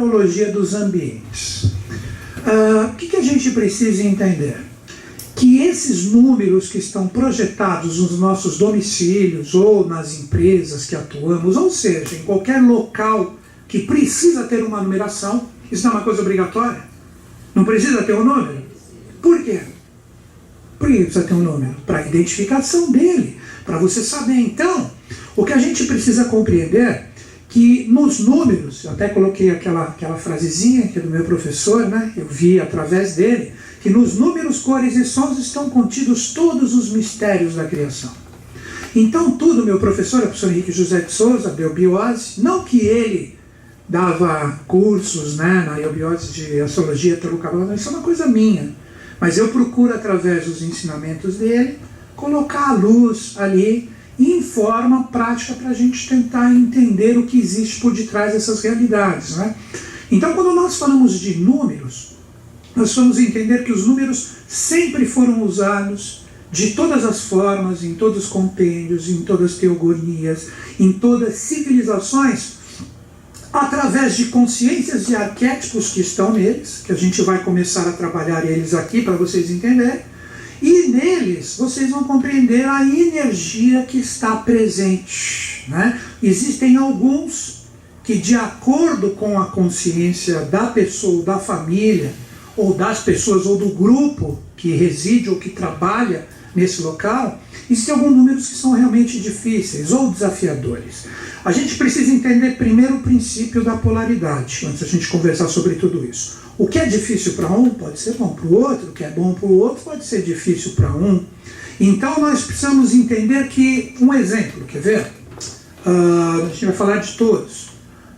numerologia dos ambientes. O que a gente precisa entender? Que esses números que estão projetados nos nossos domicílios ou nas empresas que atuamos, ou seja, em qualquer local que precisa ter uma numeração, isso não é uma coisa obrigatória? Não precisa ter um número? Por quê? Por que precisa ter um número? Para a identificação dele, para você saber. Então, o que a gente precisa compreender que nos números, eu até coloquei aquela frasezinha que é do meu professor, né? Eu vi através dele, que nos números, cores e sons estão contidos todos os mistérios da criação. Então tudo, meu professor, o professor Henrique José de Souza, biobiose, não que ele dava cursos, né, na biobiose de astrologia, tarô, cabala, isso é uma coisa minha, mas eu procuro através dos ensinamentos dele colocar a luz ali em forma prática para a gente tentar entender o que existe por detrás dessas realidades, né? Então, quando nós falamos de números, nós vamos entender que os números sempre foram usados de todas as formas, em todos os compêndios, em todas as teogonias, em todas as civilizações, através de consciências e arquétipos que estão neles, que a gente vai começar a trabalhar eles aqui para vocês entenderem, e neles vocês vão compreender a energia que está presente, né? Existem alguns que, de acordo com a consciência da pessoa, da família, ou das pessoas, ou do grupo que reside ou que trabalha nesse local, existem alguns números que são realmente difíceis ou desafiadores. A gente precisa entender primeiro o princípio da polaridade, antes da gente conversar sobre tudo isso. O que é difícil para um pode ser bom para o outro, o que é bom para o outro pode ser difícil para um. Então nós precisamos entender que, um exemplo, quer ver? A gente vai falar de todos.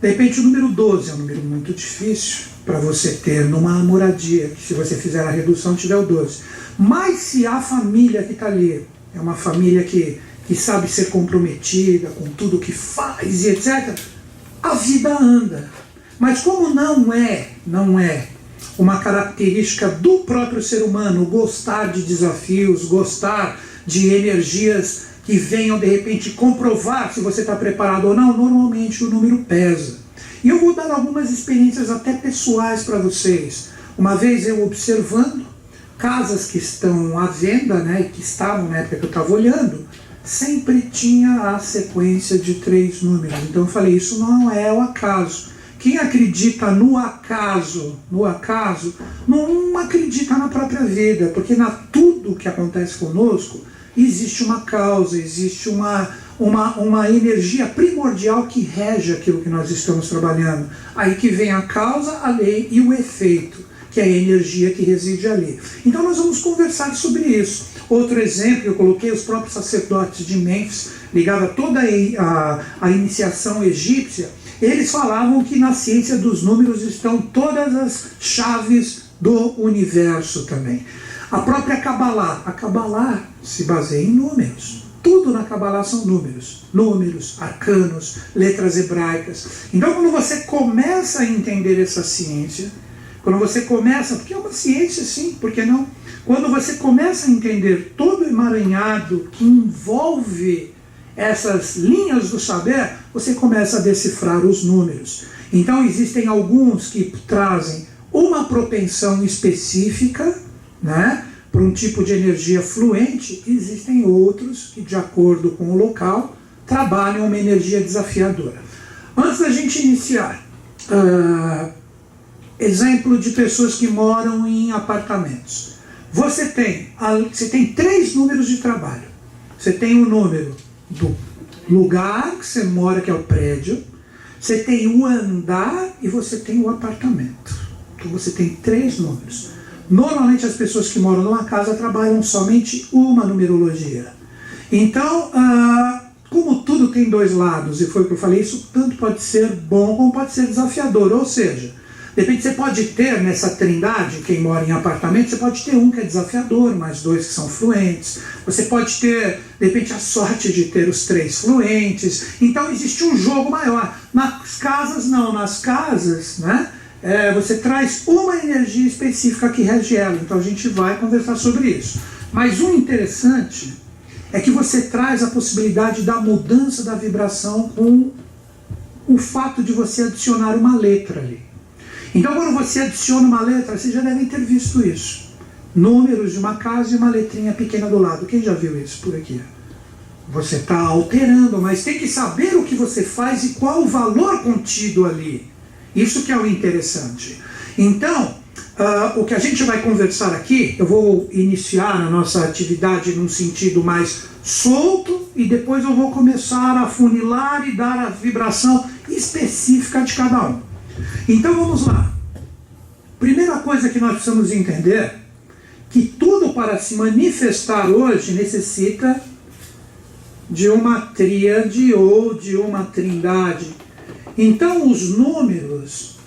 De repente o número 12 é um número muito difícil para você ter numa moradia, que se você fizer a redução tiver o 12. Mas se a família que está ali é uma família que sabe ser comprometida com tudo que faz e etc., a vida anda. Mas como não é uma característica do próprio ser humano gostar de desafios, gostar de energias que venham de repente comprovar se você está preparado ou não, normalmente o número pesa. E eu vou dar algumas experiências até pessoais para vocês. Uma vez eu observando casas que estão à venda, né, que estavam na época que eu estava olhando, sempre tinha a sequência de 3 números. Então eu falei, isso não é o acaso. Quem acredita no acaso, não acredita na própria vida, porque tudo que acontece conosco existe uma causa, existe uma energia primordial que rege aquilo que nós estamos trabalhando. Aí que vem a causa, a lei e o efeito, que é a energia que reside ali. Então nós vamos conversar sobre isso. Outro exemplo, eu coloquei os próprios sacerdotes de Mênfis, ligado a toda a iniciação egípcia. Eles falavam que na ciência dos números estão todas as chaves do universo também. A própria Kabbalah, a Kabbalah se baseia em números. Tudo na Kabbalah são números. Números, arcanos, letras hebraicas. Então quando você começa a entender essa ciência, quando você começa, porque é uma ciência sim, por que não? Quando você começa a entender todo o emaranhado que envolve essas linhas do saber, você começa a decifrar os números. Então existem alguns que trazem uma propensão específica, né, para um tipo de energia fluente, e existem outros que, de acordo com o local, trabalham uma energia desafiadora. Antes da gente iniciar, exemplo de pessoas que moram em apartamentos. Você tem 3 números de trabalho. Você tem o número do lugar que você mora, que é o prédio, você tem o andar e você tem o apartamento. Então você tem 3 números. Normalmente as pessoas que moram numa casa trabalham somente uma numerologia. Então, como tudo tem 2 lados, e foi o que eu falei, isso tanto pode ser bom como pode ser desafiador. Ou seja, de repente você pode ter nessa trindade, quem mora em apartamento, você pode ter um que é desafiador, mais 2 que são fluentes. Você pode ter, de repente, a sorte de ter os 3 fluentes. Então existe um jogo maior. Nas casas não, nas casas, né, você traz uma energia específica que rege ela. Então a gente vai conversar sobre isso. Mas o interessante é que você traz a possibilidade da mudança da vibração com o fato de você adicionar uma letra ali. Então, quando você adiciona uma letra, vocês já devem ter visto isso. Números de uma casa e uma letrinha pequena do lado. Quem já viu isso por aqui? Você está alterando, mas tem que saber o que você faz e qual o valor contido ali. Isso que é o interessante. Então, o que a gente vai conversar aqui, eu vou iniciar a nossa atividade num sentido mais solto e depois eu vou começar a funilar e dar a vibração específica de cada um. Então vamos lá. Primeira coisa que nós precisamos entender, que tudo para se manifestar hoje necessita de uma tríade ou de uma trindade. Então os números,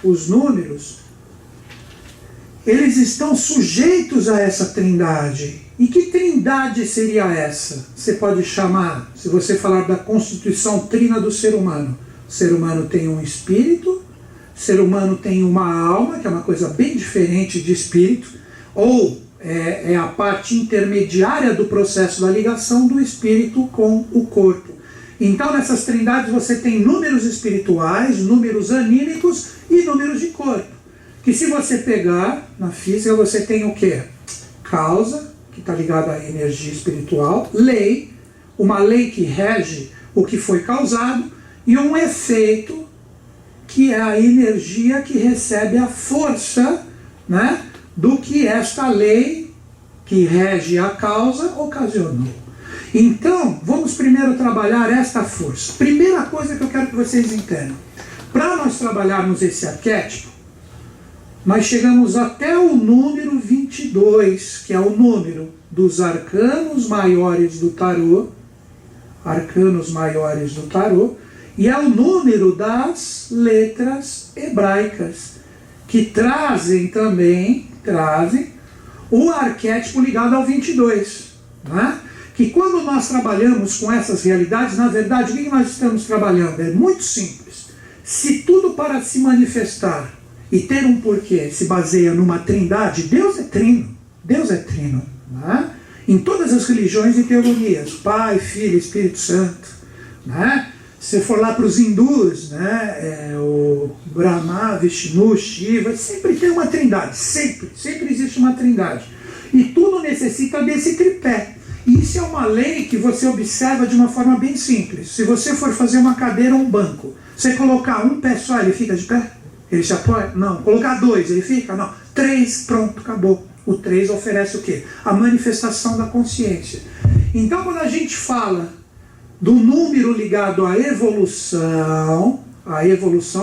eles estão sujeitos a essa trindade. E que trindade seria essa? Você pode chamar, se você falar da constituição trina do ser humano. O ser humano tem um espírito, o ser humano tem uma alma, que é uma coisa bem diferente de espírito, ou é a parte intermediária do processo da ligação do espírito com o corpo. Então nessas trindades você tem números espirituais, números anímicos e números de corpo. Que se você pegar na física, você tem o quê? Causa, que está ligada à energia espiritual, lei, uma lei que rege o que foi causado, e um efeito, que é a energia que recebe a força, né, do que esta lei que rege a causa ocasionou. Então, vamos primeiro trabalhar esta força. Primeira coisa que eu quero que vocês entendam. Para nós trabalharmos esse arquétipo, nós chegamos até o número 22, que é o número dos arcanos maiores do tarô, e é o número das letras hebraicas, que trazem o arquétipo ligado ao 22. Né? Que quando nós trabalhamos com essas realidades, na verdade, o que nós estamos trabalhando? É muito simples. Se tudo para se manifestar e ter um porquê se baseia numa trindade, Deus é trino. Né? Em todas as religiões e teologias, Pai, Filho, Espírito Santo. Né? Se for lá para os hindus, né, o Brahma, Vishnu, Shiva, sempre tem uma trindade, sempre existe uma trindade. E tudo necessita desse tripé. E isso é uma lei que você observa de uma forma bem simples. Se você for fazer uma cadeira ou um banco, você colocar um pé só, ele fica de pé? Ele se apoia? Não. Colocar 2, ele fica? Não. 3, pronto, acabou. O 3 oferece o quê? A manifestação da consciência. Então, quando a gente fala do número ligado à evolução,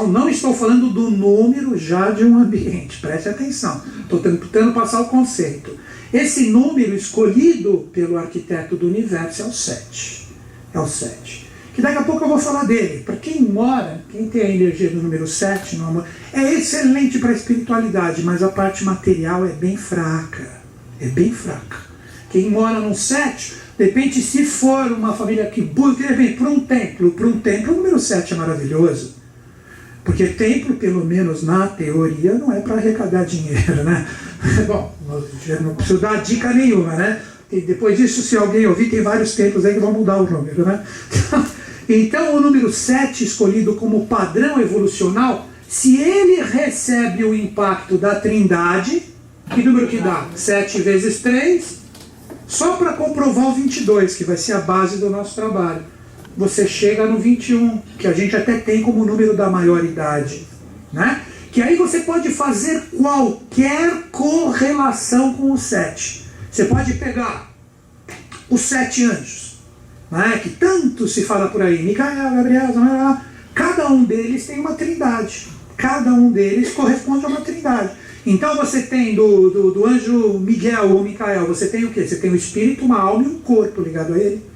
não estou falando do número já de um ambiente, preste atenção, estou tentando passar o conceito. Esse número escolhido pelo arquiteto do universo é o 7. Que daqui a pouco eu vou falar dele. Para quem tem a energia do número 7, é excelente para a espiritualidade, mas a parte material é bem fraca. Quem mora no 7, de repente, se for uma família que busca, de repente, para um templo, o número 7 é maravilhoso. Porque templo, pelo menos na teoria, não é para arrecadar dinheiro, né? Bom, não preciso dar dica nenhuma, né? E depois disso, se alguém ouvir, tem vários templos aí que vão mudar o número, né? Então, o número 7, escolhido como padrão evolucional, se ele recebe o impacto da trindade, que número que dá? 7 vezes 3, só para comprovar o 22, que vai ser a base do nosso trabalho. Você chega no 21, que a gente até tem como número da maioridade, né? Que aí você pode fazer qualquer correlação com o 7. Você pode pegar os 7 anjos, né? Que tanto se fala por aí, Micael, Gabriel, cada um deles tem uma trindade. Cada um deles corresponde a uma trindade. Então você tem do anjo Miguel ou Micael, você tem o quê? Você tem um espírito, uma alma e um corpo ligado a ele.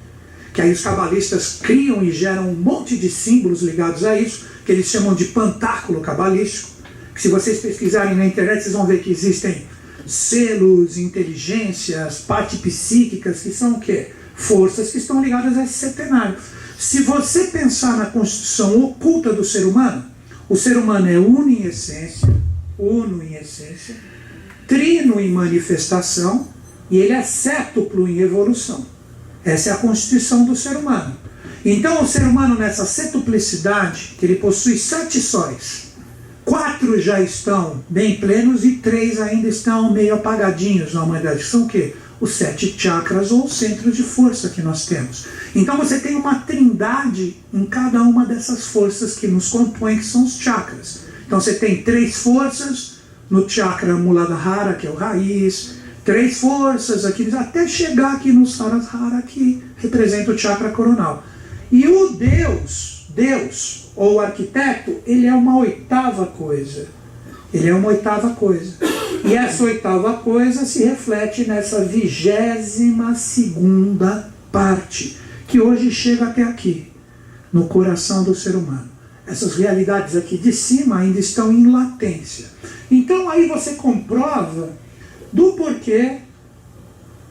Que aí os cabalistas criam e geram um monte de símbolos ligados a isso, que eles chamam de pantáculo cabalístico. Que se vocês pesquisarem na internet, vocês vão ver que existem selos, inteligências, partes psíquicas, que são o quê? Forças que estão ligadas a esse setenário. Se você pensar na constituição oculta do ser humano, o ser humano é uno em essência, trino em manifestação, e ele é sétuplo em evolução. Essa é a constituição do ser humano. Então o ser humano, nessa setuplicidade, que ele possui 7 sóis, 4 já estão bem plenos e 3 ainda estão meio apagadinhos na humanidade. São o quê? Os 7 chakras ou centros de força que nós temos. Então você tem uma trindade em cada uma dessas forças que nos compõem, que são os chakras. Então você tem 3 forças no chakra Muladhara, que é o raiz, 3 forças aqui, até chegar aqui no Sahasrara, que representa o chakra coronal. E o Deus, ou o arquiteto, ele é uma 8ª coisa. Ele é uma 8ª coisa. E essa 8ª coisa se reflete nessa 22ª parte, que hoje chega até aqui, no coração do ser humano. Essas realidades aqui de cima ainda estão em latência. Então aí você comprova do porquê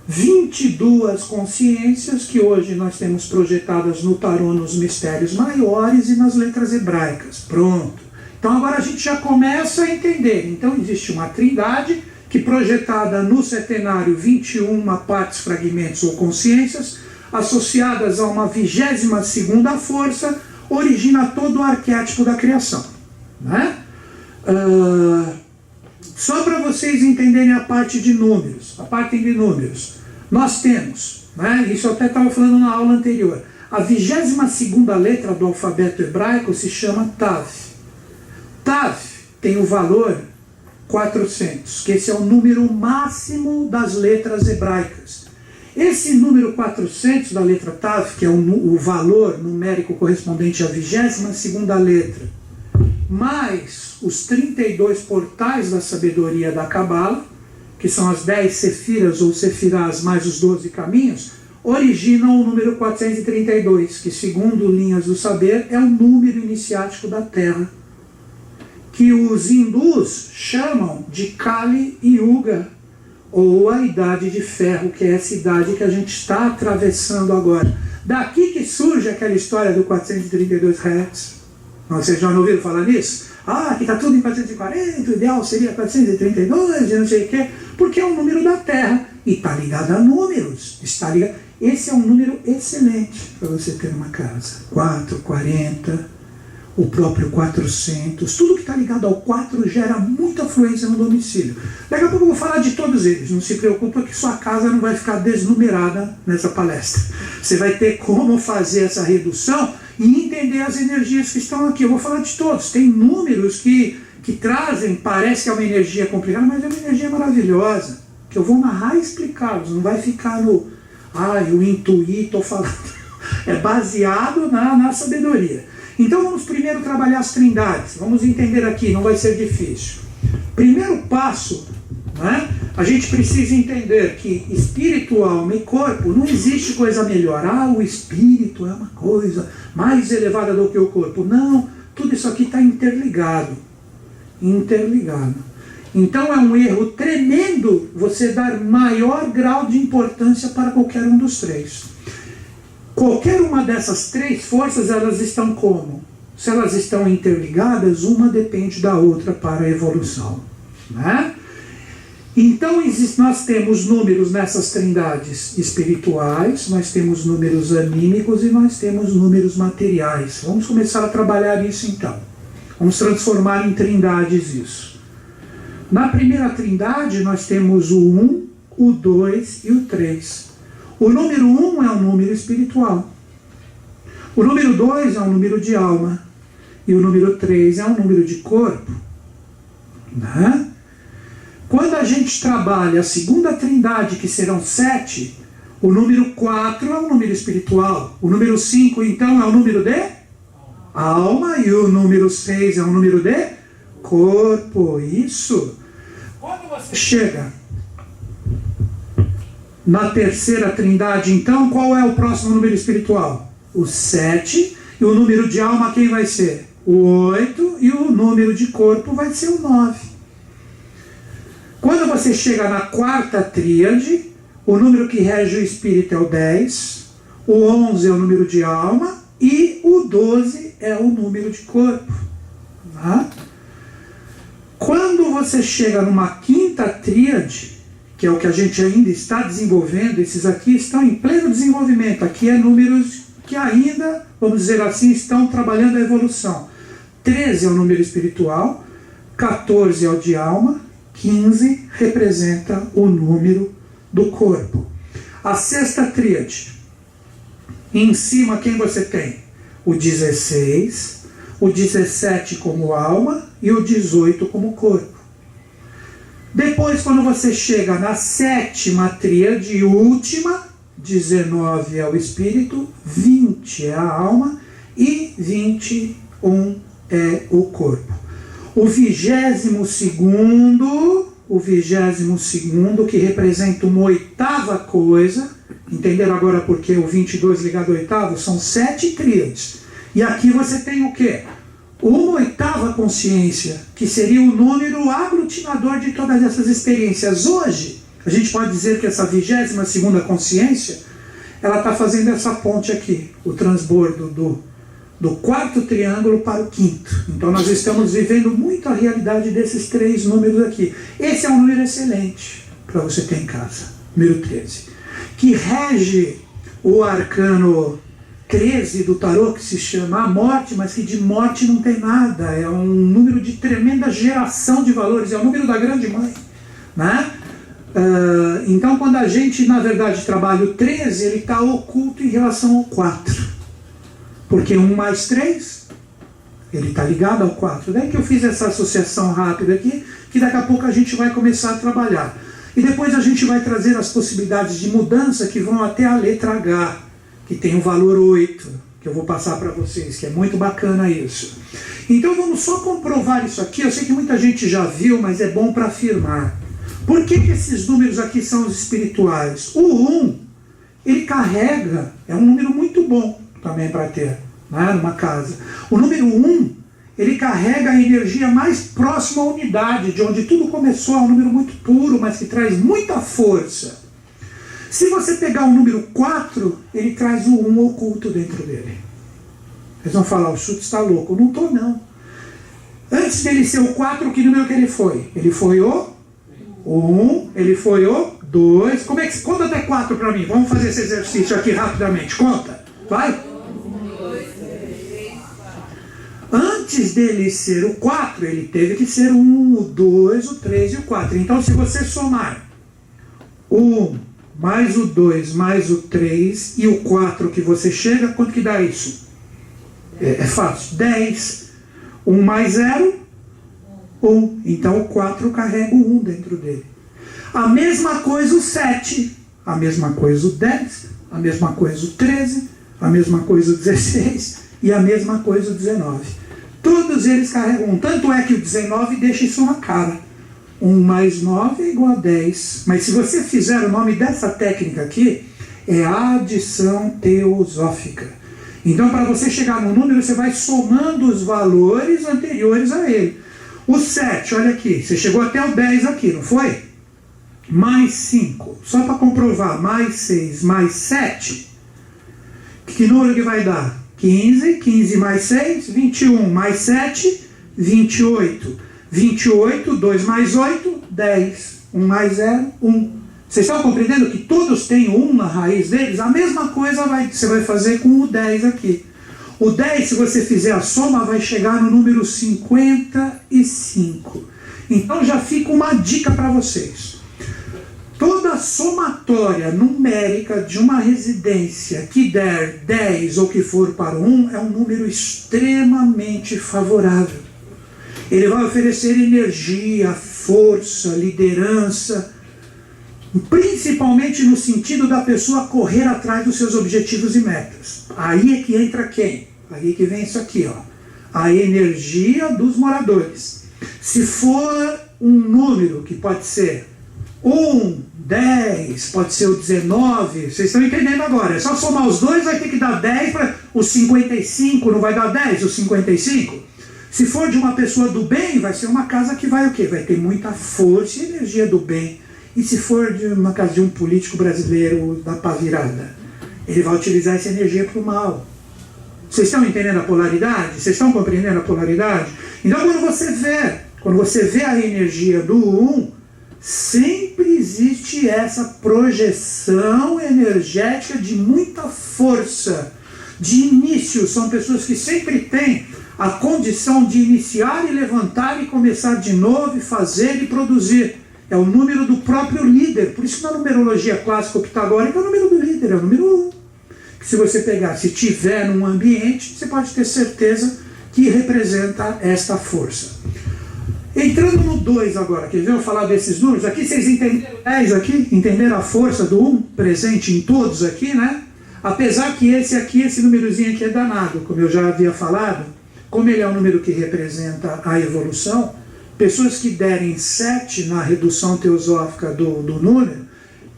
22 consciências que hoje nós temos projetadas no tarô, nos mistérios maiores e nas letras hebraicas. Pronto. Então agora a gente já começa a entender. Então existe uma trindade que, projetada no setenário, 21 partes, fragmentos ou consciências, associadas a uma 22ª força, origina todo o arquétipo da criação. Né? Só para vocês entenderem a parte de números. Nós temos, né? Isso eu até estava falando na aula anterior, a 22ª letra do alfabeto hebraico se chama Tav. Tav tem o valor 400, que esse é o número máximo das letras hebraicas. Esse número 400 da letra Tav, que é o valor numérico correspondente à 22ª letra, mais os 32 portais da sabedoria da Cabala, que são as 10 sefiras ou sefirás mais os 12 caminhos, originam o número 432, que, segundo linhas do saber, é o número iniciático da Terra, que os hindus chamam de Kali Yuga, ou a Idade de Ferro, que é essa idade que a gente está atravessando agora. Daqui que surge aquela história do 432 Hz. Vocês já não ouviram falar nisso? Ah, que está tudo em 440, o ideal seria 432, e não sei o quê, porque é o número da Terra, e está ligado a números. Esse é um número excelente para você ter uma casa. 4, 40... o próprio 400, tudo que está ligado ao 4 gera muita fluência no domicílio. Daqui a pouco eu vou falar de todos eles, não se preocupa que sua casa não vai ficar desnumerada nessa palestra. Você vai ter como fazer essa redução e entender as energias que estão aqui. Eu vou falar de todos, tem números que trazem, parece que é uma energia complicada, mas é uma energia maravilhosa, que eu vou narrar e explicá-los, não vai ficar no, eu intuí, estou falando, é baseado na sabedoria. Então vamos primeiro trabalhar as trindades. Vamos entender aqui, não vai ser difícil. Primeiro passo, né, a gente precisa entender que espírito, alma e corpo, não existe coisa melhor. O espírito é uma coisa mais elevada do que o corpo. Não, tudo isso aqui está interligado. Então é um erro tremendo você dar maior grau de importância para qualquer um dos três. Qualquer uma dessas 3 forças, elas estão como? Se elas estão interligadas, uma depende da outra para a evolução. Né? Então nós temos números nessas trindades espirituais, nós temos números anímicos e nós temos números materiais. Vamos começar a trabalhar isso então. Vamos transformar em trindades isso. Na primeira trindade nós temos o 1, o 2 e o 3. O número 1 é um número espiritual. O número 2 é um número de alma. E o número 3 é um número de corpo. Né? Quando a gente trabalha a segunda trindade, que serão 7, o número 4 é um número espiritual. O número 5, então, é um número de alma. E o número 6 é um número de corpo. Isso. Quando você chega na terceira trindade, então, qual é o próximo número espiritual? O 7. E o número de alma quem vai ser? O 8. E o número de corpo vai ser o 9. Quando você chega na quarta tríade, o número que rege o espírito é o 10. O 11 é o número de alma. E o 12 é o número de corpo. Tá? Quando você chega numa quinta tríade, que é o que a gente ainda está desenvolvendo, esses aqui estão em pleno desenvolvimento. Aqui é números que ainda, vamos dizer assim, estão trabalhando a evolução. 13 é o número espiritual, 14 é o de alma, 15 representa o número do corpo. A sexta tríade, em cima quem você tem? O 16, o 17 como alma e o 18 como corpo. Depois, quando você chega na sétima tríade e última, 19 é o espírito, 20 é a alma e 21 é o corpo. O 22º, que representa uma oitava coisa, entenderam agora porque o 22 ligado ao oitavo? São 7 tríades. E aqui você tem o quê? Uma oitava consciência, que seria o número aglutinador de todas essas experiências. Hoje, a gente pode dizer que essa 22ª consciência, ela está fazendo essa ponte aqui, o transbordo do quarto triângulo para o quinto. Então nós estamos vivendo muito a realidade desses 3 números aqui. Esse é um número excelente para você ter em casa, número 13, que rege o arcano 13 do tarô, que se chama a morte, mas que de morte não tem nada. É um número de tremenda geração de valores, é o número da grande mãe, né? Então quando a gente na verdade trabalha o 13, ele está oculto em relação ao 4, porque 1 mais 3 ele está ligado ao 4. Daí que eu fiz essa associação rápida aqui, que daqui a pouco a gente vai começar a trabalhar, e depois a gente vai trazer as possibilidades de mudança que vão até a letra H, que tem o valor 8, que eu vou passar para vocês, que é muito bacana isso. Então vamos só comprovar isso aqui. Eu sei que muita gente já viu, mas é bom para afirmar. Por que esses números aqui são os espirituais? O 1, ele carrega, é um número muito bom também para ter, né, numa casa. O número 1, ele carrega a energia mais próxima à unidade, de onde tudo começou. É um número muito puro, mas que traz muita força. Se você pegar o número 4, ele traz o 1 oculto dentro dele. Eles vão falar, o Chute está louco. Não estou, não. Antes dele ser o 4, que número que ele foi? Ele foi o 1, ele foi o 2. Como é que conta até 4 para mim? Vamos fazer esse exercício aqui rapidamente. Conta. Vai. Antes dele ser o 4, ele teve que ser o 1, o 2, o 3 e o 4. Então, se você somar o 1 mais o 2, mais o 3 e o 4 que você chega, quanto que dá isso? É fácil. 10. 1 mais 0, 1. Então o 4 carrega o 1 dentro dele. A mesma coisa o 7, a mesma coisa o 10, a mesma coisa o 13, a mesma coisa o 16 e a mesma coisa o 19. Todos eles carregam 1. Tanto é que o 19 deixa isso na cara. 1 mais 9 é igual a 10. Mas se você fizer o nome dessa técnica aqui, é adição teosófica. Então, para você chegar no número, você vai somando os valores anteriores a ele. O 7, olha aqui, você chegou até o 10 aqui, não foi? Mais 5. Só para comprovar, mais 6, mais 7. Que número que vai dar? 15, 15 mais 6, 21, mais 7, 28. 28, 2 mais 8, 10. 1 mais 0, 1. Vocês estão compreendendo que todos têm 1 na raiz deles? A mesma coisa você vai fazer com o 10 aqui. O 10, se você fizer a soma, vai chegar no número 55. Então já fica uma dica para vocês. Toda somatória numérica de uma residência que der 10 ou que for para 1 é um número extremamente favorável. Ele vai oferecer energia, força, liderança, principalmente no sentido da pessoa correr atrás dos seus objetivos e metas. Aí é que entra quem? Aí é que vem isso aqui, ó. A energia dos moradores. Se for um número que pode ser 1, 10, pode ser o 19, vocês estão entendendo agora. É só somar os dois, vai ter que dar 10 para o 55, não vai dar 10, o 55? Se for de uma pessoa do bem, vai ser uma casa que vai o quê? Vai ter muita força e energia do bem. E se for de uma casa de um político brasileiro da pá virada, ele vai utilizar essa energia para o mal. Vocês estão entendendo a polaridade? Vocês estão compreendendo a polaridade? Então quando você vê a energia do 1, sempre existe essa projeção energética de muita força. De início, são pessoas que sempre têm a condição de iniciar e levantar e começar de novo e fazer e produzir. É o número do próprio líder. Por isso que na numerologia clássica pitagórica é o número do líder, é o número 1. Que se você pegar, se tiver num ambiente, você pode ter certeza que representa esta força. Entrando no 2 agora, quer ver eu falar desses números? Aqui vocês entenderam o 10 aqui? Entenderam a força do 1 presente em todos aqui, né? Apesar que esse aqui, esse númerozinho aqui é danado, como eu já havia falado, como ele é um número que representa a evolução, pessoas que derem 7 na redução teosófica do número,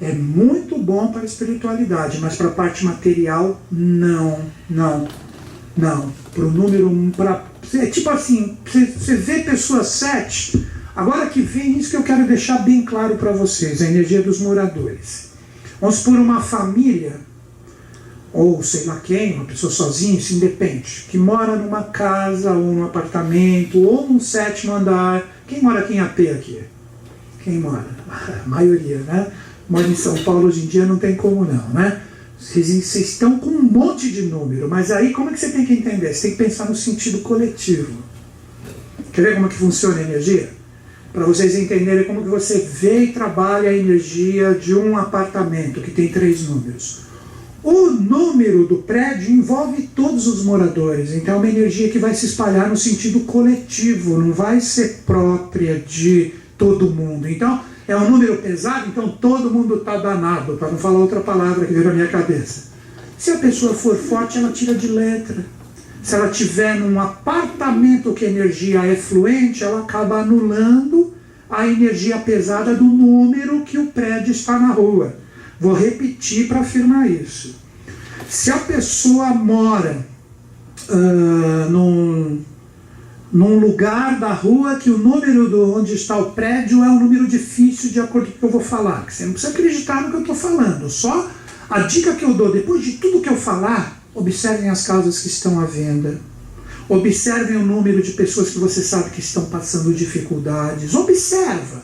é muito bom para a espiritualidade, mas para a parte material, não. Para o número 1, é tipo assim, você vê pessoas 7, agora que vem isso que eu quero deixar bem claro para vocês, a energia dos moradores. Vamos supor uma família, ou sei lá quem, uma pessoa sozinha, isso independe, que mora numa casa, ou num apartamento, ou num 7º andar. Quem mora aqui em AP aqui? Quem mora? A maioria, né? Mora em São Paulo hoje em dia, não tem como não, né? Vocês estão com um monte de número, mas aí como é que você tem que entender? Você tem que pensar no sentido coletivo. Quer ver como é que funciona a energia? Para vocês entenderem como que você vê e trabalha a energia de um apartamento que tem 3 números. O número do prédio envolve todos os moradores, então é uma energia que vai se espalhar no sentido coletivo, não vai ser própria de todo mundo. Então, é um número pesado, então todo mundo está danado, para não falar outra palavra que veio na minha cabeça. Se a pessoa for forte, ela tira de letra. Se ela tiver num apartamento que a energia é fluente, ela acaba anulando a energia pesada do número que o prédio está na rua. Vou repetir para afirmar isso. Se a pessoa mora num lugar da rua que o número onde está o prédio é um número difícil de acordo com o que eu vou falar, que você não precisa acreditar no que eu estou falando, só a dica que eu dou, depois de tudo que eu falar, observem as casas que estão à venda, observem o número de pessoas que você sabe que estão passando dificuldades, observa,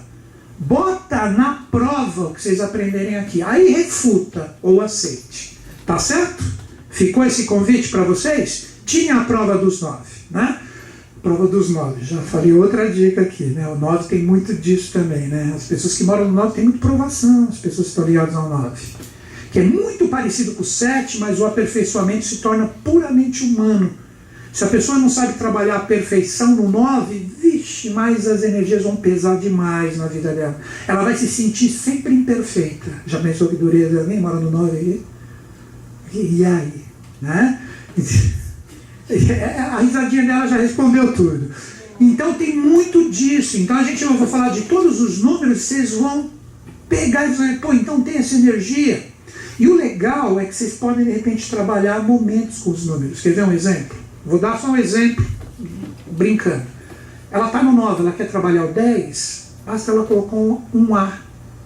bota na prova o que vocês aprenderem aqui, aí refuta ou aceite, tá certo? Ficou esse convite para vocês? Tinha a prova dos 9, né? Prova dos 9, já falei outra dica aqui, né? O 9 tem muito disso também, né? As pessoas que moram no 9 têm muita provação, as pessoas que estão ligadas ao 9. Que é muito parecido com o 7, mas o aperfeiçoamento se torna puramente humano. Se a pessoa não sabe trabalhar a perfeição no 9, vixe, mais as energias vão pesar demais na vida dela. Ela vai se sentir sempre imperfeita. Já pensou que dureza? Alguém mora no 9 aí? E aí? Né? A risadinha dela já respondeu tudo. Então tem muito disso. Então eu vou falar de todos os números, vocês vão pegar e dizer, pô, então tem essa energia. E o legal é que vocês podem de repente trabalhar momentos com os números. Quer ver um exemplo? Vou dar só um exemplo, brincando. Ela está no 9, ela quer trabalhar o 10, basta ela colocar um A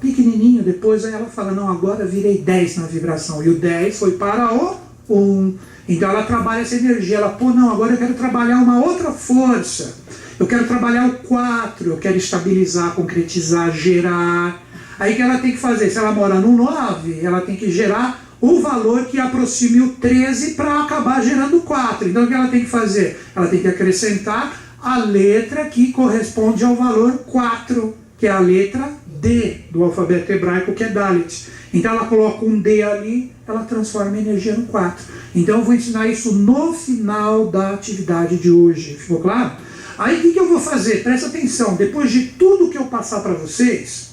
pequenininho, depois aí ela fala, não, agora virei 10 na vibração. E o 10 foi para o 1. Então ela trabalha essa energia, ela, pô, não, agora eu quero trabalhar uma outra força, eu quero trabalhar o 4, eu quero estabilizar, concretizar, gerar. Aí o que ela tem que fazer? Se ela mora no 9, ela tem que gerar o valor que aproxime o 13 para acabar gerando o 4. Então o que ela tem que fazer? Ela tem que acrescentar a letra que corresponde ao valor 4, que é a letra D do alfabeto hebraico, que é Dalet. Então ela coloca um D ali, ela transforma a energia no 4. Então eu vou ensinar isso no final da atividade de hoje. Ficou claro? Aí o que eu vou fazer? Presta atenção, depois de tudo que eu passar para vocês,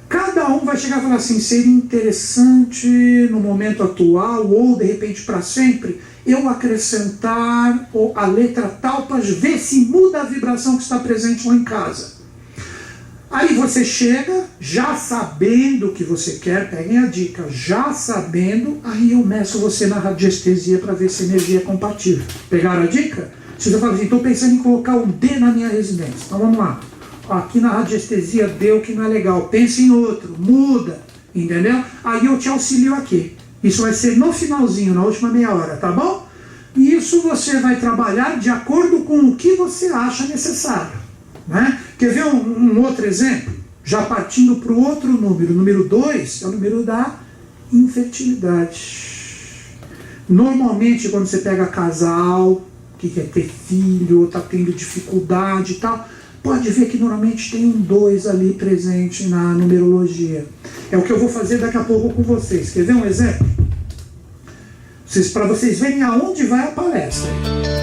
cada um vai chegar e falar assim, seria interessante no momento atual, ou de repente para sempre, eu acrescentar a letra tal para ver se muda a vibração que está presente lá em casa. Aí você chega, já sabendo o que você quer, peguem a dica, já sabendo, aí eu meço você na radiestesia para ver se a energia é compatível. Pegaram a dica? Se você fala assim, estou pensando em colocar um D na minha residência. Então vamos lá. Aqui na radiestesia deu que não é legal. Pense em outro, muda, entendeu? Aí eu te auxilio aqui. Isso vai ser no finalzinho, na última meia hora, tá bom? E isso você vai trabalhar de acordo com o que você acha necessário, né? Quer ver um outro exemplo? Já partindo para o outro número. O número 2 é o número da infertilidade. Normalmente, quando você pega casal que quer ter filho, ou está tendo dificuldade e tal, pode ver que normalmente tem um 2 ali presente na numerologia. É o que eu vou fazer daqui a pouco com vocês. Quer ver um exemplo? Para vocês verem aonde vai a palestra.